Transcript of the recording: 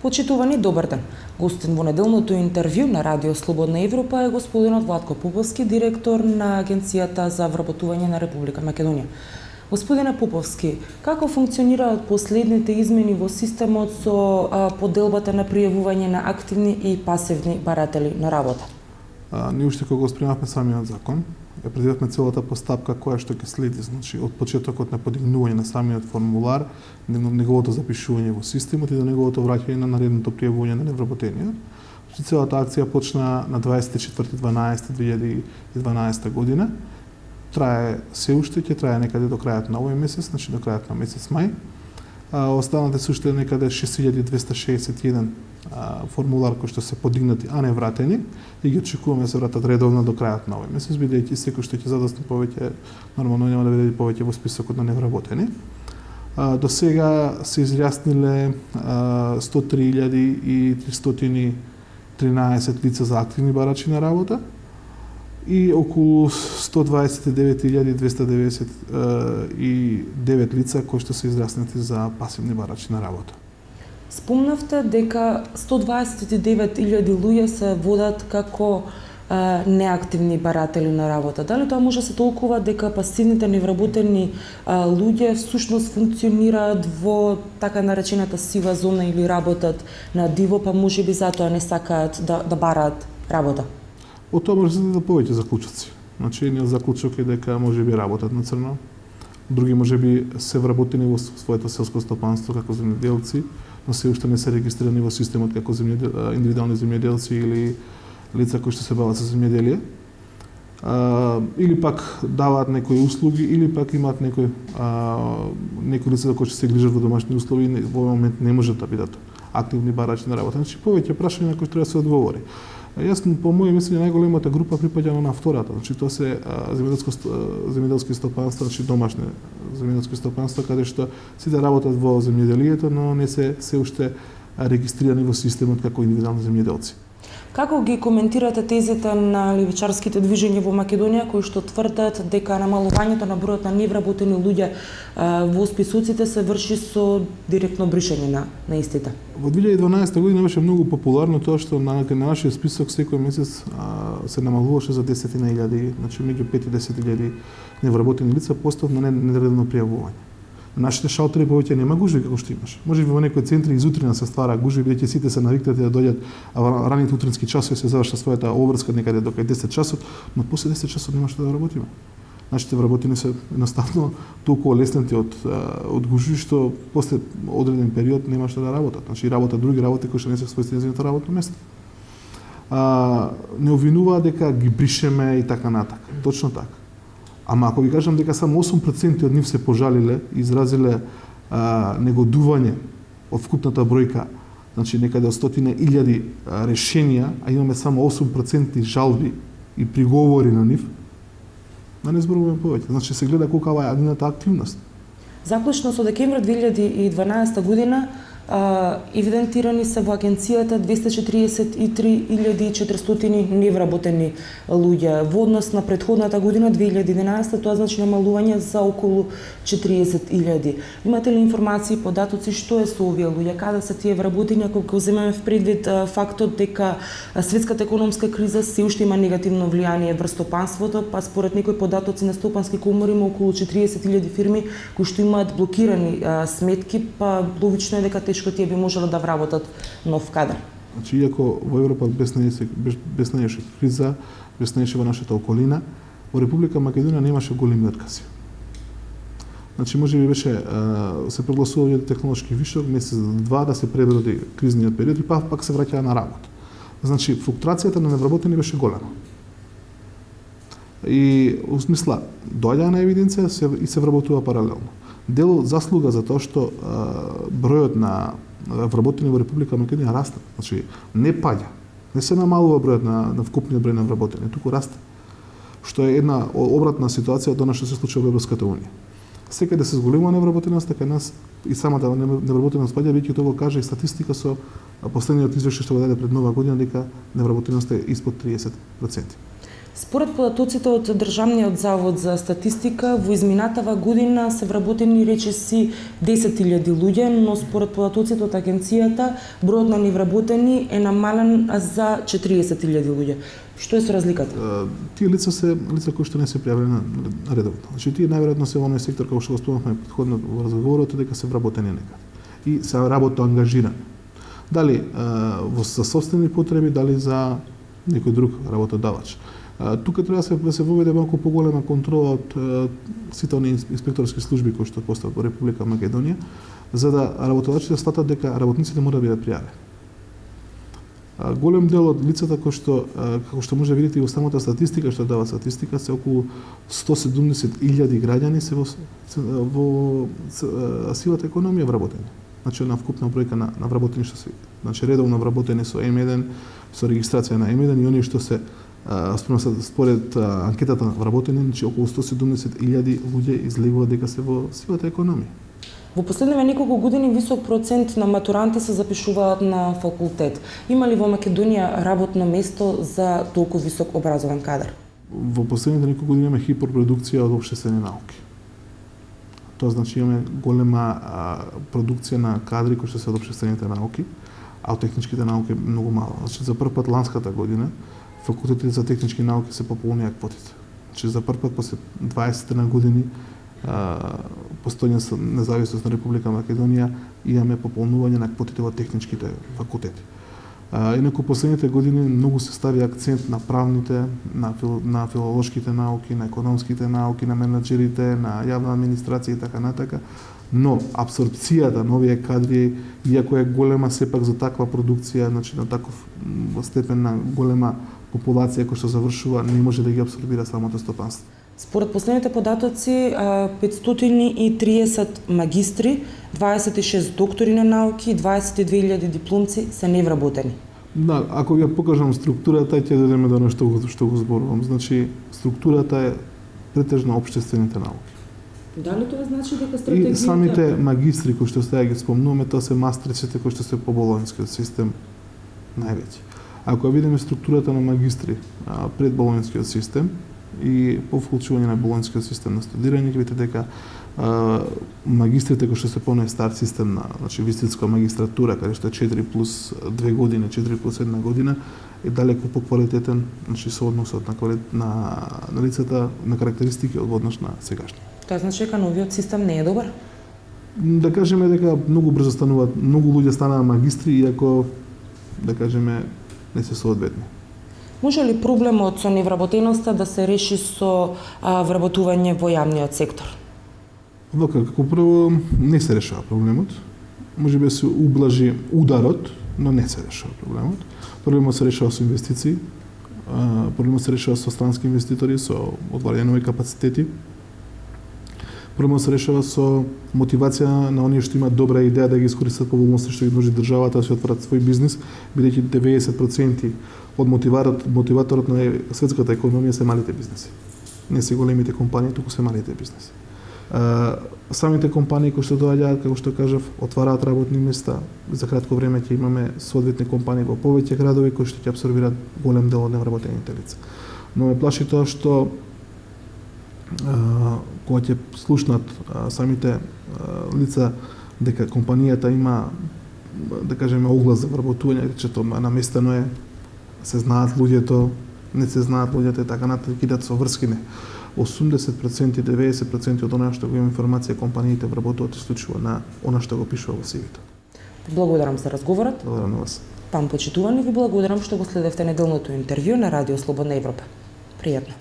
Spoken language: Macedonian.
Почитувани, добар ден. Гостин во неделното интервју на Радио Слободна Европа е господинот Владко Поповски, директор на Агенцијата за вработување на Република Македонија. Господине Поповски, како функционираат последните измени во системот со поделбата на пријавување на активни и пасивни баратели на работа? Ние уште кога го спремавме самиот закон, ја предвидевме целата постапка која што ќе следи, значи од почетокот на подигнување на самиот формулар, неговото запишување во системот и до неговото враќање на наредното пријавување на невработениот. Целата акција почна на 24.12.2012 година. Трае се уште, ќе трае некаде до крајот на овој месец, значи до крајот на месец мај. Останате се уште некаде 6261 формулар кои што се подигнати, а не вратени, и ги очекуваме да се вратат редовно до крајот на овој месец, бидејќи секој што ќе задосне повеќе, нормално нема да биде повеќе во списокот на невработени. До сега се изјасниле 103.313 лица за активни барачи на работа и околу 129.299 лица кои што се изјаснети за пасивни барачи на работа. Спомнавте дека 129.000 луѓе се водат како неактивни баратели на работа. Дали тоа може да се толкува дека пасивните невработени луѓе всушност функционираат во така наречената сива зона или работат на диво, па можеби затоа не сакаат да бараат работа? Од тоа може да повеќе заклучоци. Значи, едниот заклучок е дека можеби работат на црно, други можеби се вработени во своето селско стопанство како земјоделци, но се уште не се регистрирани во системот како индивидуални земјоделци или лица кои што се бават со земјоделие. Или пак даваат некои услуги, или пак имаат некои лица кои што се грижат во домашни услови и во овој момент не можат да бидат активни барачи на работа. Значи, повеќе прашања на кои треба да се одговори. Јас, по моје мислење, најголемата група припаѓа на втората. Значи, тоа се земјоделски стопанства, значи домашни земјоделски стопанства, каде што сите работат во земјоделието, но не се уште регистрирани во системот како индивидуални земјоделци. Како ги коментирате тезите на левичарските движења во Македонија кои што тврдат дека намалувањето на бројот на невработени луѓе во списоците се врши со директно бришење на истите? Во 2012 година беше многу популарно тоа што на нашиот список секој месец се намалуваше за 10.000, значи меѓу 5 и 10.000 невработени лица постат на нередовно пријавување. Нашите шалтери повеќе нема гужви како што имаш. Може би во некои центри изутрина се ствара гужви, бидејќи сите се навикнати да дојдат, а раните утрински часови се завршат својата обврска некаде до 10 часот, но после 10 часот нема што да работиме. Нашите вработени се едноставно толку олеснети од гужви што после одреден период нема што да работат. Значи работат други работи кои што не се својствени за работно место. Не обвинуваат дека ги бришеме и така натака. Точно така. Ама ако ви кажам дека само 8% од нив се пожалиле, изразиле негодување од вкупната бројка, значи некаде од 100.000 решенија, а имаме само 8% жалби и приговори на нив, да не зборуваме повеќе. Значи се гледа колкава е нивната активност. Заклучно со декември 2012 година евидентирани се во агенцијата 243.400 невработени луѓе. Во однос на претходната година, 2011, тоа значи намалување за околу 40.000. Имате ли информации, податоци, што е со овие луѓе, каде се тие вработени, ако го земеме в предвид фактот дека светската економска криза се уште има негативно влијание врз стопанството, па според некои податоци на стопански комори има околу 40.000 фирми кои што имаат блокирани сметки, па логично е дека тешко тие би можело да вработат нов кадар. Значи, иако во Европа безнаеше криза, безнаеше во нашата околина, во Република Македонија немаше големи откази. Значи, може би беше се прогласува технолошки вишок, месец-два да се преброди кризниот период и пак се враќаа на работа. Значи, флуктуацијата на невработени беше голема. И, у смисла, доаѓа на евиденција и се вработува паралелно. Дел заслуга за тоа што бројот на вработени во Република Македонија расте. Значи, не паѓа. Не се намалува бројот на вкупниот број на вработени, туку расте. Што е една обратна ситуација од она што се случува во Европската унија. Секаде се зголемува невработеност, така нас и самата невработеност паѓа, веќе тоа го каже и статистика со последниот извештај што го даде пред нова година дека невработеноста е испод 30%. Според податоците од Државниот завод за статистика, во изминатава година се вработени речиси 10.000 луѓе, но според податоците од агенцијата, бројот на невработени е намален за 40.000 луѓе. Што е со разликата? Тие лица се лица кои што не се пријавени на редовно. Значи тие најверојатно се во оној сектор како што го спомнавме претходно во разговорот, дека се вработени некаде и се работа ангажирани. Дали за собствени потреби, дали за некој друг работодавач. Тука треба да се воведе малку поголема контрола од сите оние инспекторски служби кои што постојат во Република Македонија, за да работодавачите сватат дека работниците мора да бидат пријавени. Голем дел од лицата кои што како што може да видите и во самата статистика што дава статистика, се околу 170.000 граѓани се во сивата економија вработени. Значи на вкупна бројка на вработени што се, значи редовно вработени со М1, со регистрација на М1 и оние што се според анкетата на вработени, значи околу 170.000 луѓе излегуваат дека се во сивата економија. Во последниве неколку години висок процент на матуранти се запишуваат на факултет. Има ли во Македонија работно место за толку висок образован кадар? Во последните неколку години имаме хиперпродукција од општествени науки. Тоа значи имаме голема продукција на кадри кои што се од општествените науки, а од техничките науки многу мало. Значи за прв пат ланската година факултетите за технички науки се пополнија квотите. Значи за прв пат после 20 на години постојање со независност на Република Македонија имаме пополнување на квотите во техничките факултети. Инаку последните години многу се стави акцент на правните, на филолошките науки, на економските науки, на менаџерите, на јавна администрација и така натака, но апсорбцијата на овие кадри, иако е голема сепак за таква продукција, значи на таков степен на голема популација која што завршува, не може да ги апсорбира самото стопанство. Според последните податоци, 530 магистри, 26 доктори на науки и 22.000 дипломци се невработени. Да, ако ви ја покажам структурата, ќе дојдеме до нешто што го зборувам. Значи, структурата е претежно општествените науки. Дали тоа значи дека стратегијата... И самите магистри кои што сега ги спомнуваме, тоа се мастриците кои што се по болонскиот систем највеќе. Ако видиме структурата на магистри пред болонскиот систем, и по вклучување на болонскиот систем на студирање, ќе видите дека магистрите кои што се по стар систем на, значи вистинска магистратура, каде што е 4 плюс 2 години, 4 плюс 1 година, е далеку поквалитетен, значи со односот на лицата, на карактеристики од однос на сегашни. Тоа значи дека новиот систем не е добар? Да кажеме дека многу брзо стануваат, многу луѓе станаа магистри, иако да кажеме не се соодветни. Може ли проблемот со невработеноста да се реши со вработување во јавниот сектор? Вака, како прво, не се решава проблемот. Може би се ублажи ударот, но не се решава проблемот. Проблемот се решава со инвестиции, проблемот се решава со странски инвеститори, со отварање нови капацитети. Проблемот се решава со мотивација на оние што имаат добра идеја да ги искористат поволности што ги нуди државата да се отворат свој бизнис, бидејќи 90% од мотиваторот на светската економија се малите бизнеси. Не се големите компании, туку се малите бизнеси. Самите компании кои што доаѓаат, како што кажав, отвараат работни места. За кратко време ќе имаме соодветни компании во повеќе градови кои што ќе апсорбираат голем дел од невработените лица. Но ме плаши тоа што кога ќе слушнат самите лица дека компанијата има, да кажеме, оглас за вработување, че тоа наместено е, се знаат луѓето, не се знаат луѓето и така натаму, кидат со врски не. 80% 90% од она што го има информација компаниите вработуваат исклучиво на она што го пишува во CV-то. Благодарам за разговорот. Благодарам на вас. Почитувани, ви благодарам што го следевте неделното интервју на Радио Слободна Европа. Пријатно.